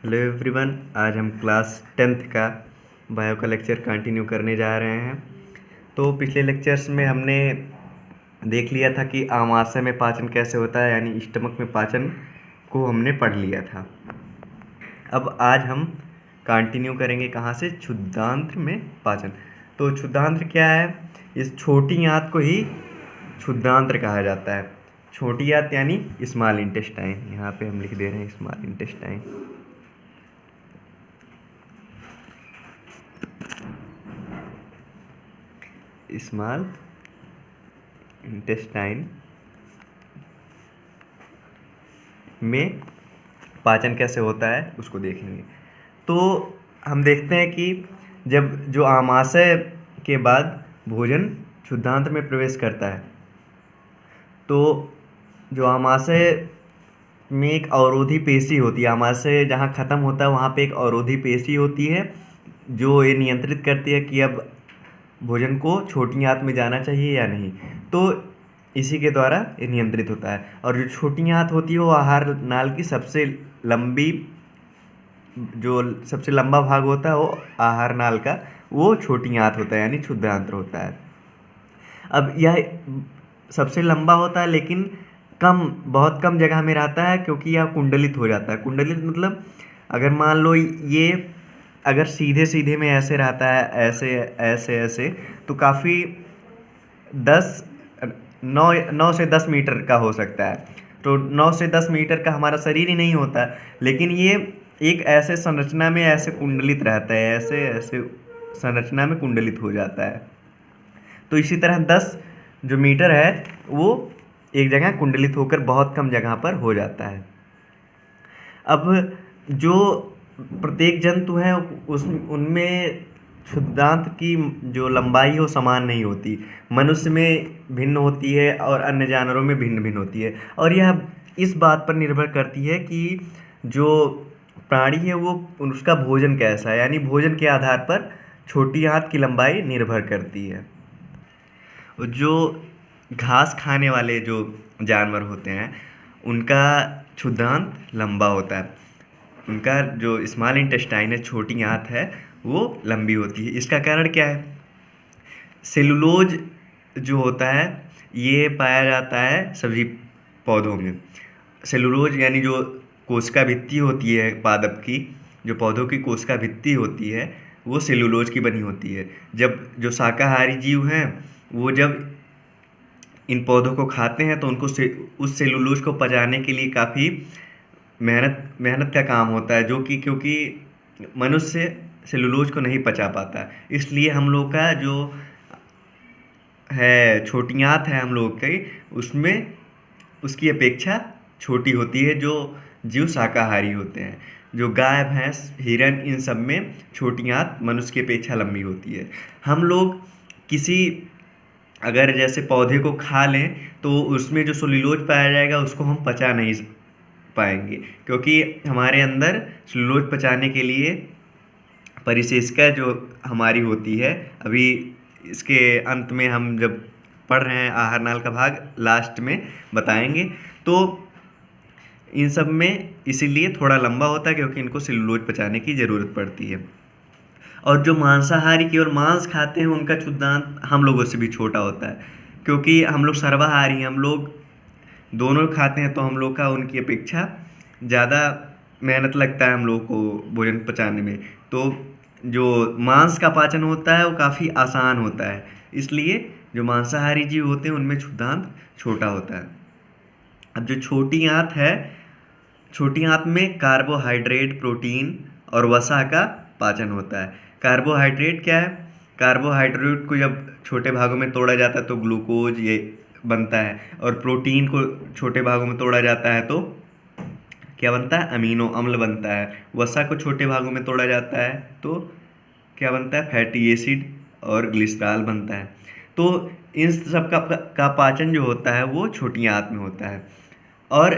Hello everyone, आज हम class 10th का बायो का लेक्चर कंटिन्यू करने जा रहे हैं। तो पिछले लेक्चर्स में हमने देख लिया था कि आमाशय में पाचन कैसे होता है, यानी स्टमक में पाचन को हमने पढ़ लिया था। अब आज हम कंटिन्यू करेंगे कहाँ से, क्षुद्रांत्र में पाचन। तो क्षुद्रांत्र क्या है? इस छोटी आंत को ही क्षुद्रांत्र कहा जाता है। छोटी आंत यानी स्मॉल इंटेस्टाइन, यहाँ पे हम लिख दे रहे हैं स्मॉल इंटेस्टाइन। स्मॉल इंटेस्टाइन में पाचन कैसे होता है उसको देखेंगे। तो हम देखते हैं कि जब जो आमाशय के बाद भोजन क्षुद्रांत्र में प्रवेश करता है, तो जो आमाशय में एक अवरोधी पेशी होती है, आमाशय जहाँ ख़त्म होता है वहाँ पे एक अवरोधी पेशी होती है जो ये नियंत्रित करती है कि अब भोजन को छोटी आंत में जाना चाहिए या नहीं। तो इसी के द्वारा ये नियंत्रित होता है। और जो छोटी आंत होती है वो आहार नाल की सबसे लंबा भाग होता है, वो आहार नाल का वो छोटी आंत होता है, यानी क्षुद्रांत्र होता है। अब यह सबसे लंबा होता है लेकिन बहुत कम जगह में रहता है, क्योंकि यह कुंडलित हो जाता है। कुंडलित मतलब अगर मान लो ये अगर सीधे सीधे में ऐसे रहता है, ऐसे ऐसे ऐसे, तो काफ़ी 9 से 10 मीटर का हो सकता है। तो 9 से 10 मीटर का हमारा शरीर ही नहीं होता, लेकिन ये एक ऐसे संरचना में ऐसे कुंडलित रहता है, ऐसे ऐसे संरचना में कुंडलित हो जाता है। तो इसी तरह 10 जो मीटर है वो एक जगह कुंडलित होकर बहुत कम जगह पर हो जाता है। अब जो प्रत्येक जंतु है उनमें क्षुद्रांत्र की जो लंबाई हो समान नहीं होती। मनुष्य में भिन्न होती है और अन्य जानवरों में भिन्न भिन्न होती है। और यह इस बात पर निर्भर करती है कि जो प्राणी है वो उसका भोजन कैसा है, यानी भोजन के आधार पर छोटी आंत की लंबाई निर्भर करती है। जो घास खाने वाले जो जानवर होते हैं उनका क्षुद्रांत लंबा होता है। उनका जो स्मॉल इंटेस्टाइन है, छोटी आंत है, वो लंबी होती है। इसका कारण क्या है? सेलुलोज जो होता है ये पाया जाता है सभी पौधों में। सेलुलोज यानी जो कोशिका भित्ति होती है पादप की, जो पौधों की कोशिका भित्ति होती है वो सेलुलोज की बनी होती है। जब जो शाकाहारी जीव हैं वो जब इन पौधों को खाते हैं तो उनको उस सेलुलोज को पचाने के लिए काफ़ी मेहनत का काम होता है, जो कि क्योंकि मनुष्य सेलुलोज को नहीं पचा पाता, इसलिए हम लोग का जो है छोटी आंत है हम लोग की, उसमें उसकी अपेक्षा छोटी होती है जो जीव शाकाहारी होते हैं। जो गाय, भैंस, हिरन, इन सब में छोटी आंत मनुष्य की अपेक्षा लंबी होती है। हम लोग किसी अगर जैसे पौधे को खा लें तो उसमें जो सेलुलोज पाया जाएगा उसको हम पचा नहीं पाएंगे, क्योंकि हमारे अंदर सेलुलोज पचाने के लिए परिशेषिका जो हमारी होती है, अभी इसके अंत में हम जब पढ़ रहे हैं आहार नाल का भाग लास्ट में बताएंगे, तो इन सब में इसीलिए थोड़ा लंबा होता है क्योंकि इनको सेलुलोज पचाने की ज़रूरत पड़ती है। और जो मांसाहारी केवल मांस खाते हैं उनका क्षुद्रांत हम लोगों से भी छोटा होता है, क्योंकि हम लोग सर्वाहारी हैं, हम लोग दोनों खाते हैं, तो हम लोग का उनकी अपेक्षा ज़्यादा मेहनत लगता है हम लोग को भोजन पचाने में। तो जो मांस का पाचन होता है वो काफ़ी आसान होता है, इसलिए जो मांसाहारी जीव होते हैं उनमें क्षुद्रांत छोटा होता है। अब जो छोटी आंत है, छोटी आंत में कार्बोहाइड्रेट, प्रोटीन और वसा का पाचन होता है। कार्बोहाइड्रेट क्या है? कार्बोहाइड्रेट को जब छोटे भागों में तोड़ा जाता है तो ग्लूकोज ये बनता है, और प्रोटीन को छोटे भागों में तोड़ा जाता है तो क्या बनता है? अमीनो अम्ल बनता है। वसा को छोटे भागों में तोड़ा जाता है तो क्या बनता है? फैटी एसिड और ग्लिसरॉल बनता है। तो इन सब का पाचन जो होता है वो छोटी आंत में होता है। और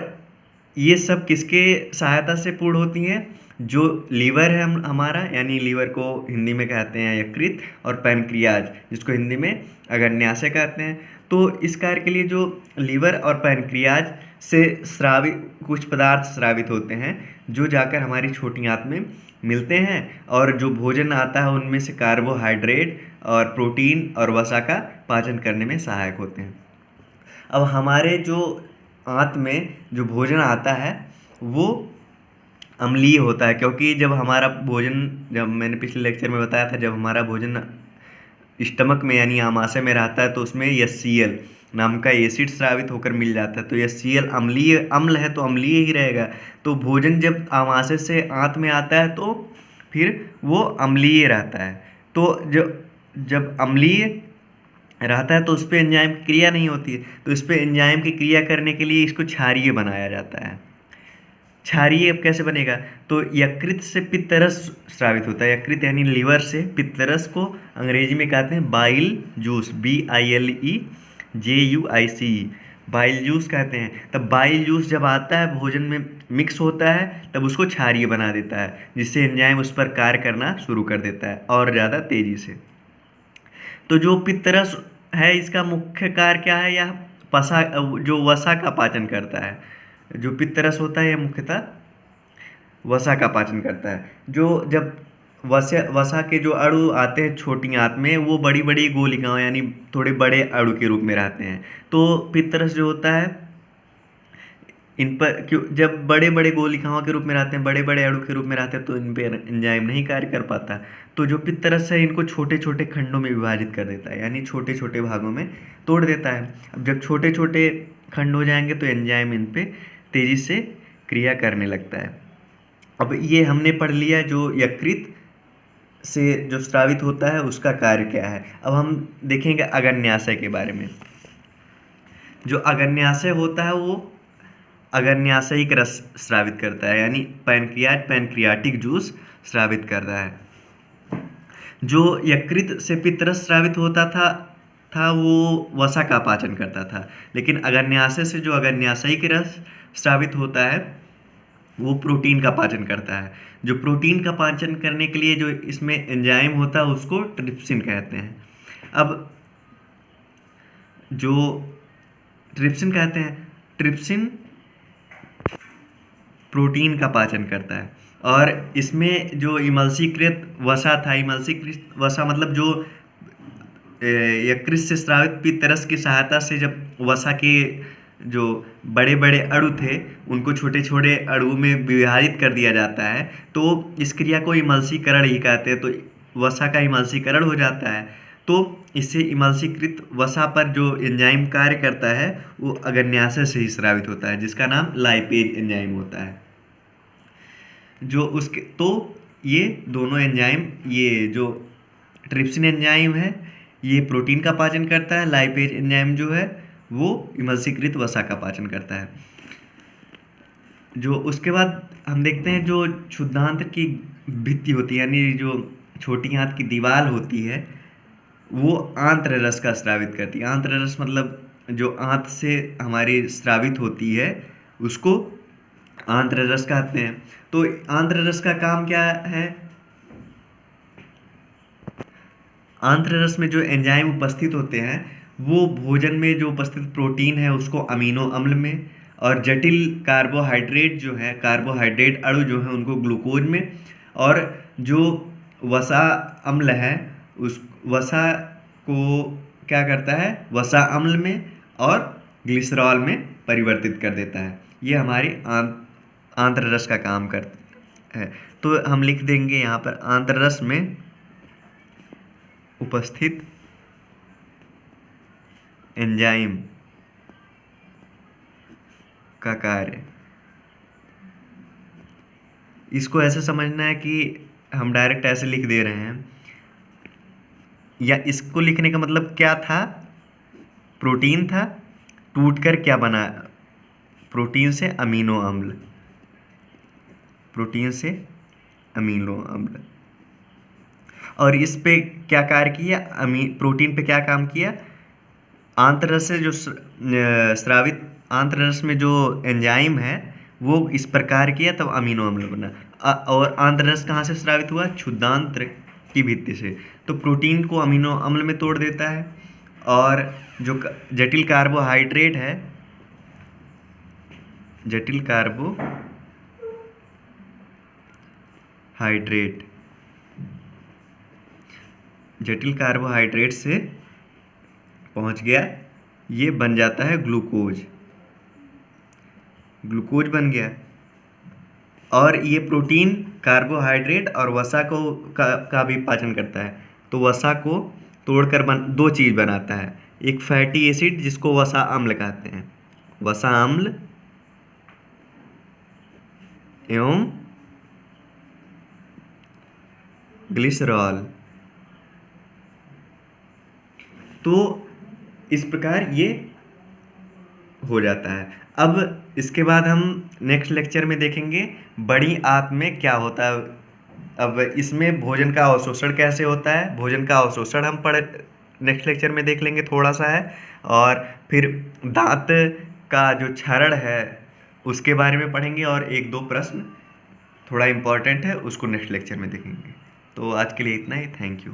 ये सब किसके सहायता से पूर्ण होती हैं? जो लीवर है हमारा, यानी लीवर को हिंदी में कहते हैं यकृत, और पैनक्रियाज जिसको हिंदी में अग्न्याशय कहते हैं। तो इस कार्य के लिए जो लीवर और पैनक्रियाज से स्रावित कुछ पदार्थ स्रावित होते हैं जो जाकर हमारी छोटी आंत में मिलते हैं, और जो भोजन आता है उनमें से कार्बोहाइड्रेट और प्रोटीन और वसा का पाचन करने में सहायक होते हैं। अब हमारे जो आंत में जो भोजन आता है वो अम्लीय होता है, क्योंकि जब हमारा भोजन, जब मैंने पिछले लेक्चर में बताया था, जब हमारा भोजन स्टमक में यानी आमाशय में रहता है तो उसमें HCl नाम का एसिड स्रावित होकर मिल जाता है। तो HCl अम्लीय अम्ल है तो अम्लीय ही रहेगा। तो भोजन जब आमाशय से आंत में आता है तो फिर वो अम्लीय रहता है। तो जब अम्लीय रहता है तो उस पर एंजाइम की क्रिया नहीं होती है, तो इस पर एंजाइम की क्रिया करने के लिए इसको क्षारीय बनाया जाता है। क्षारीय अब कैसे बनेगा? तो यकृत से पित्तरस स्रावित होता है। यकृत यानी लीवर से पित्तरस को अंग्रेजी में कहते हैं bile juice, BILEJUICE, bile juice कहते हैं। तब बाइल जूस जब आता है भोजन में मिक्स होता है तब उसको क्षारीय बना देता है, जिससे एंजाइम उस पर कार्य करना शुरू कर देता है और ज़्यादा तेज़ी से। तो जो पित्तरस है इसका मुख्य कार्य क्या है? यह जो वसा का पाचन करता है। जो पित्तरस होता है यह मुख्यतः वसा का पाचन करता है। जो जब वसा के जो अणु आते हैं छोटी आंत में वो बड़ी बड़ी गोलिकाओं यानी थोड़े बड़े अणु के रूप में रहते हैं। तो पित्तरस जो होता है इन पर क्यों, जब बड़े बड़े गोलिकाओं के रूप में रहते हैं, बड़े बड़े अणु के रूप में रहते हैं तो इन पर एंजाइम नहीं कार्य कर पाता। तो जो पित्तरस है इनको छोटे छोटे खंडों में विभाजित कर देता है, यानी छोटे छोटे भागों में तोड़ देता है। अब जब छोटे छोटे खंड हो जाएंगे तो एंजाइम इन पे तेज़ी से क्रिया करने लगता है। अब ये हमने पढ़ लिया जो यकृत से जो स्रावित होता है उसका कार्य क्या है। अब हम देखेंगे अग्न्याशय के बारे में। जो अग्न्याशय होता है वो अग्न्याशयिक रस स्रावित करता है, यानी पैनक्रियाटिक जूस स्रावित करता है। जो यकृत से पित्तरस स्रावित होता था वो वसा का पाचन करता था, लेकिन अग्न्याशय से जो अग्न्याशयिक रस स्रावित होता है वो प्रोटीन का पाचन करता है। जो प्रोटीन का पाचन करने के लिए जो इसमें एंजाइम होता है उसको ट्रिप्सिन कहते हैं। अब जो ट्रिप्सिन कहते हैं, ट्रिप्सिन प्रोटीन का पाचन करता है, और इसमें जो इमल्सीकृत वसा था, इमल्सीकृत वसा मतलब जो यकृत से स्रावित पित्तरस की सहायता से जब वसा के जो बड़े बड़े अणु थे उनको छोटे छोटे अणुओं में विभाजित कर दिया जाता है, तो इस क्रिया को इमल्सीकरण ही कहते हैं। तो वसा का इमल्सीकरण हो जाता है, तो इससे इमल्सीकृत वसा पर जो एंजाइम कार्य करता है वो अग्न्याशय से ही स्रावित होता है, जिसका नाम लाइपेज एंजाइम होता है। जो उसके तो ये दोनों एंजाइम, ये जो ट्रिप्सिन एंजाइम है ये प्रोटीन का पाचन करता है, लाइपेज एंजाइम जो है वो इमल्सीकृत वसा का पाचन करता है। जो उसके बाद हम देखते हैं जो क्षुद्रांत्र की भित्ति होती है, यानी जो छोटी आंत की दीवार होती है वो आंत्र रस का स्रावित करती है। आंत्र रस मतलब जो आंत से हमारी स्रावित होती है उसको आंत्र रस कहते हैं। तो आंत्र रस का काम क्या है? आंत्र रस में जो एंजाइम उपस्थित होते हैं वो भोजन में जो उपस्थित प्रोटीन है उसको अमीनो अम्ल में, और जटिल कार्बोहाइड्रेट जो है, कार्बोहाइड्रेट अणु जो है उनको ग्लूकोज में, और जो वसा अम्ल है उस वसा को क्या करता है? वसा अम्ल में और ग्लिसरॉल में परिवर्तित कर देता है। ये हमारी आंत्र रस का काम करता है। तो हम लिख देंगे यहाँ पर आंत्र रस में उपस्थित एंजाइम का कार्य। इसको ऐसे समझना है कि हम डायरेक्ट ऐसे लिख दे रहे हैं, या इसको लिखने का मतलब क्या था? प्रोटीन था, टूटकर क्या बना? प्रोटीन से अमीनो अम्ल, प्रोटीन से अमीनो अम्ल। और इस पे क्या कार्य किया? प्रोटीन पे क्या काम किया? आंत्र रस से जो स्रावित आंत्र रस में जो एंजाइम है वो इस प्रकार किया तब अमीनो अम्ल बना। और आंत्र रस कहाँ से स्रावित हुआ? क्षुद्रांत्र की भित्ति से। तो प्रोटीन को अमीनो अम्ल में तोड़ देता है, और जो जटिल कार्बोहाइड्रेट है जटिल कार्बोहाइड्रेट, जटिल कार्बोहाइड्रेट से पहुंच गया, ये बन जाता है ग्लूकोज, ग्लूकोज बन गया। और ये प्रोटीन, कार्बोहाइड्रेट और वसा का भी पाचन करता है। तो वसा को तोड़कर दो चीज़ बनाता है, एक फैटी एसिड जिसको वसा अम्ल कहते हैं, वसा अम्ल एवं ग्लिसरॉल। तो इस प्रकार ये हो जाता है। अब इसके बाद हम नेक्स्ट लेक्चर में देखेंगे बड़ी आंत में क्या होता है। अब इसमें भोजन का अवशोषण कैसे होता है, भोजन का अवशोषण हम नेक्स्ट लेक्चर में देख लेंगे, थोड़ा सा है। और फिर दांत का जो क्षरण है उसके बारे में पढ़ेंगे, और एक दो प्रश्न थोड़ा इम्पोर्टेंट है उसको नेक्स्ट लेक्चर में देखेंगे। तो आज के लिए इतना ही, थैंक यू।